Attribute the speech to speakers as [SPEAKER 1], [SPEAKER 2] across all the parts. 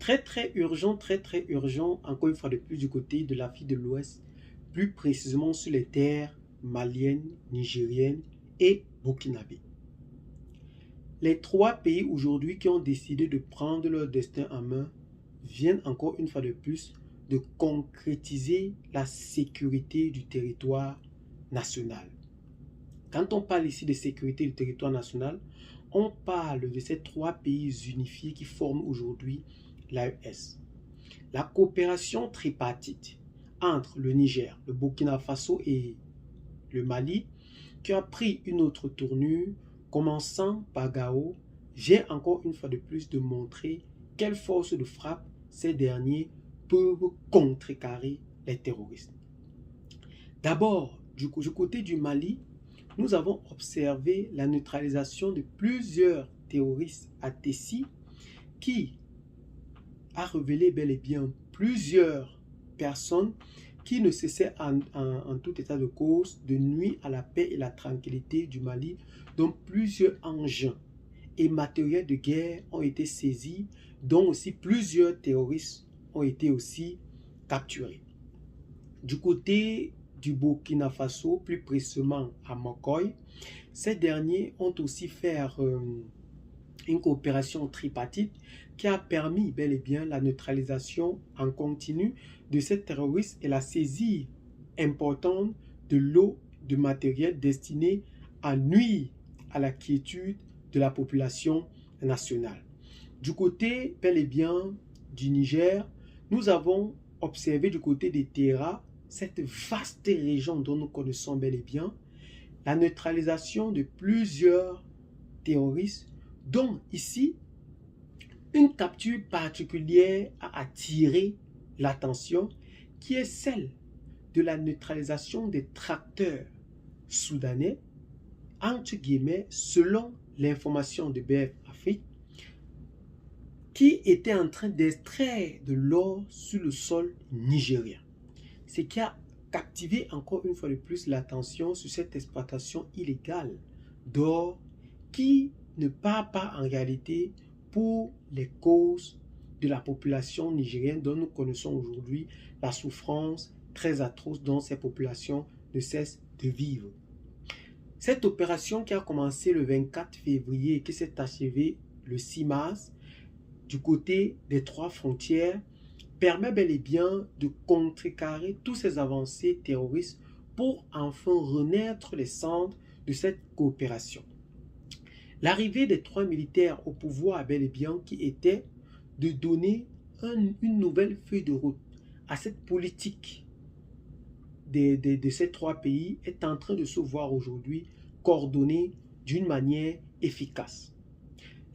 [SPEAKER 1] Très très urgent, encore une fois de plus du côté de l'Afrique de l'Ouest, plus précisément sur les terres maliennes, nigériennes et burkinabé. Les trois pays aujourd'hui qui ont décidé de prendre leur destin en main viennent encore une fois de plus de concrétiser la sécurité du territoire national. Quand on parle ici de sécurité du territoire national, on parle de ces trois pays unifiés qui forment aujourd'hui l'AES. La coopération tripartite entre le Niger, le Burkina Faso et le Mali, qui a pris une autre tournure, commençant par Gao, vient encore une fois de plus de montrer quelle force de frappe ces derniers peuvent contrecarrer les terroristes. D'abord, du côté du Mali, nous avons observé la neutralisation de plusieurs terroristes à Tessi qui a révélé bel et bien plusieurs personnes qui ne cessaient en tout état de cause de nuire à la paix et la tranquillité du Mali, dont plusieurs engins et matériels de guerre ont été saisis, dont aussi plusieurs terroristes ont été aussi capturés. Du côté du Burkina Faso, plus précisément à Mokoy, ces derniers ont aussi fait une coopération tripartite qui a permis bel et bien la neutralisation en continu de ces terroristes et la saisie importante de l'eau, de matériel destiné à nuire à la quiétude de la population nationale. Du côté bel et bien du Niger, nous avons observé du côté des Terra, cette vaste région dont nous connaissons bel et bien, la neutralisation de plusieurs terroristes, dont ici, une capture particulière a attiré l'attention, qui est celle de la neutralisation des tracteurs soudanais, entre guillemets, selon l'information de BF Afrique, qui étaient en train d'extraire de l'or sur le sol nigérien. Ce qui a captivé encore une fois de plus l'attention sur cette exploitation illégale d'or qui ne part pas en réalité pour les causes de la population nigérienne dont nous connaissons aujourd'hui la souffrance très atroce dont ces populations ne cessent de vivre. Cette opération qui a commencé le 24 février et qui s'est achevée le 6 mars du côté des trois frontières permet bel et bien de contrecarrer tous ces avancées terroristes pour enfin renaître les cendres de cette coopération. L'arrivée des trois militaires au pouvoir a bel et bien qui était de donner une nouvelle feuille de route à cette politique de ces trois pays est en train de se voir aujourd'hui coordonnée d'une manière efficace.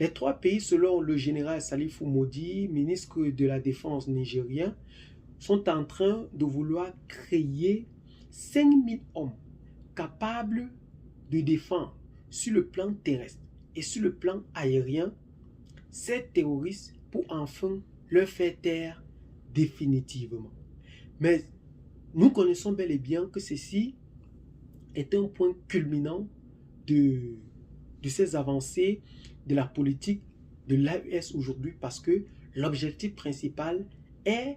[SPEAKER 1] Les trois pays, selon le général Salifou Modi, ministre de la Défense nigérien, sont en train de vouloir créer 5000 hommes capables de défendre sur le plan terrestre et sur le plan aérien ces terroristes pour enfin leur faire taire définitivement. Mais nous connaissons bel et bien que ceci est un point culminant de ces avancées de la politique de l'AES aujourd'hui parce que l'objectif principal est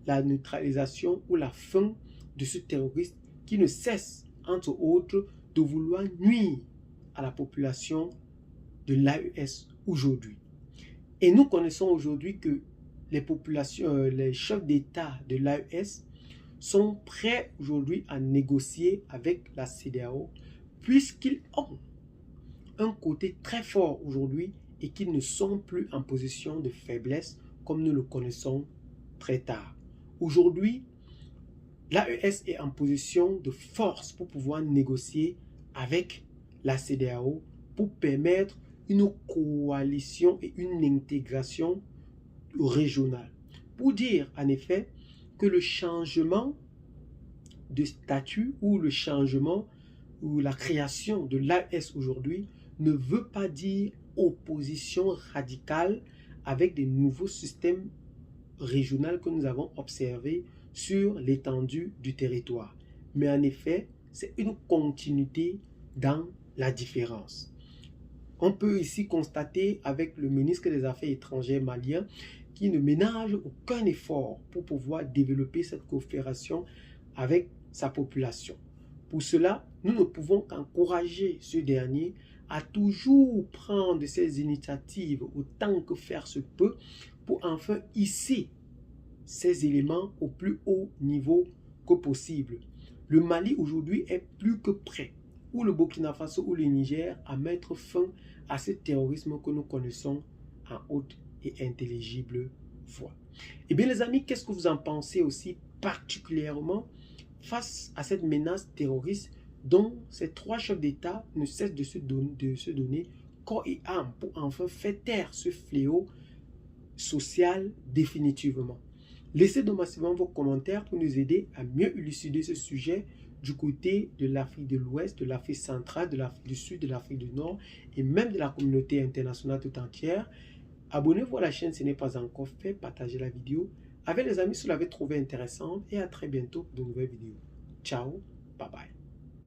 [SPEAKER 1] la neutralisation ou la fin de ce terroriste qui ne cesse, entre autres, de vouloir nuire à la population de l'AES aujourd'hui. Et nous connaissons aujourd'hui que les chefs d'État de l'AES sont prêts aujourd'hui à négocier avec la CEDEAO puisqu'ils ont un côté très fort aujourd'hui et qu'ils ne sont plus en position de faiblesse comme nous le connaissons très tard. Aujourd'hui, l'AES est en position de force pour pouvoir négocier avec la CEDEAO pour permettre une coalition et une intégration régionale. Pour dire en effet que le changement de statut ou le changement ou la création de l'AES aujourd'hui ne veut pas dire opposition radicale avec des nouveaux systèmes régionaux que nous avons observés sur l'étendue du territoire. Mais en effet, c'est une continuité dans la différence. On peut ici constater avec le ministre des Affaires étrangères malien qui ne ménage aucun effort pour pouvoir développer cette coopération avec sa population. Pour cela, nous ne pouvons qu'encourager ce dernier à toujours prendre ces initiatives autant que faire se peut pour enfin hisser ces éléments au plus haut niveau que possible. Le Mali aujourd'hui est plus que prêt, ou le Burkina Faso ou le Niger, à mettre fin à ce terrorisme que nous connaissons en haute et intelligible voix. Eh bien les amis, qu'est-ce que vous en pensez aussi particulièrement face à cette menace terroriste dont ces trois chefs d'État ne cessent de se donner corps et âme pour enfin faire taire ce fléau social définitivement? Laissez donc massivement vos commentaires pour nous aider à mieux élucider ce sujet du côté de l'Afrique de l'Ouest, de l'Afrique centrale, de l'Afrique du Sud, de l'Afrique du Nord et même de la communauté internationale tout entière. Abonnez-vous à la chaîne si ce n'est pas encore fait, partagez la vidéo avec les amis si vous l'avez trouvée intéressante et à très bientôt pour de nouvelles vidéos. Ciao, bye bye.